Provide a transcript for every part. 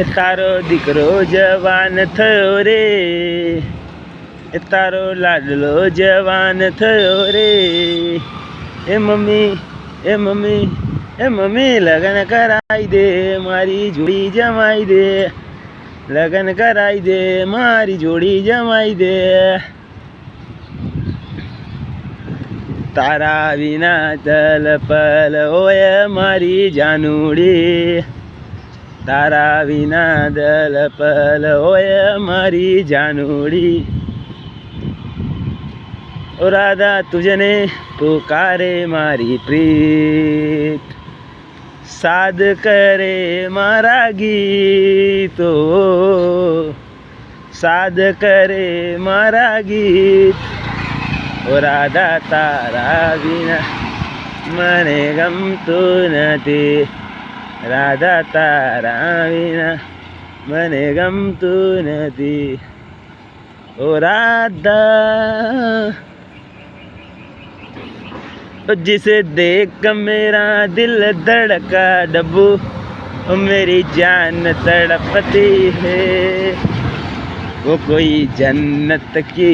એ તારો દીકરો જવાન થયો રે, એ તારો લાડલો જવાન થયો રે. એ મમ્મી એ મમ્મી એ મમ્મી લગ્ન કરાવી દે, મારી જોડી જમાઈ દે. લગ્ન કરાવી દે, મારી જોડી જમાઈ દે. તારા વિના તલપલ હોય મારી જાનુડી, તારા વિના દલપલ હોય મારી જાનુડી. ઓ રાધા તુજને પુકારે મારી પ્રીત, સાદ કરે મારા ગીતો, સાદ કરે મારા ગીત. ઓ રાધા તારા વિના મને ગમતું નથી, રાધા તારા વિના મને ગમતું નથી. ઓ राधा जिसे देख कर मेरा दिल धड़का डब्बू, मेरी जान तड़पती है. वो कोई जन्नत की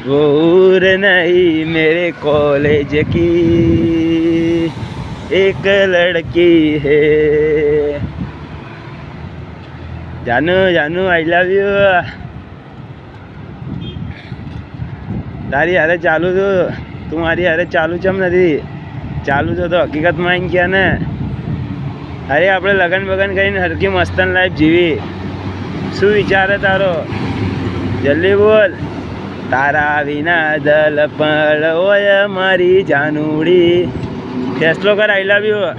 वो हूर नहीं, मेरे कॉलेज की एक लड़की है. जानू जानू आई लव यू. તારી હારે ચાલુ છો, તું મારી હારે ચાલુ ચમ નથી? ચાલુ છો તો હકીકતમાં આવીને ક્યાં ને. અરે આપણે લગન બગન કરીને હરકી મસ્તન લાઈફ જીવી. શું વિચારે તારો? જલ્દી બોલ. તારા વિના દલ પણ હોય મારી જાનુડી. ફેસલો કર આઈ લવ યુ.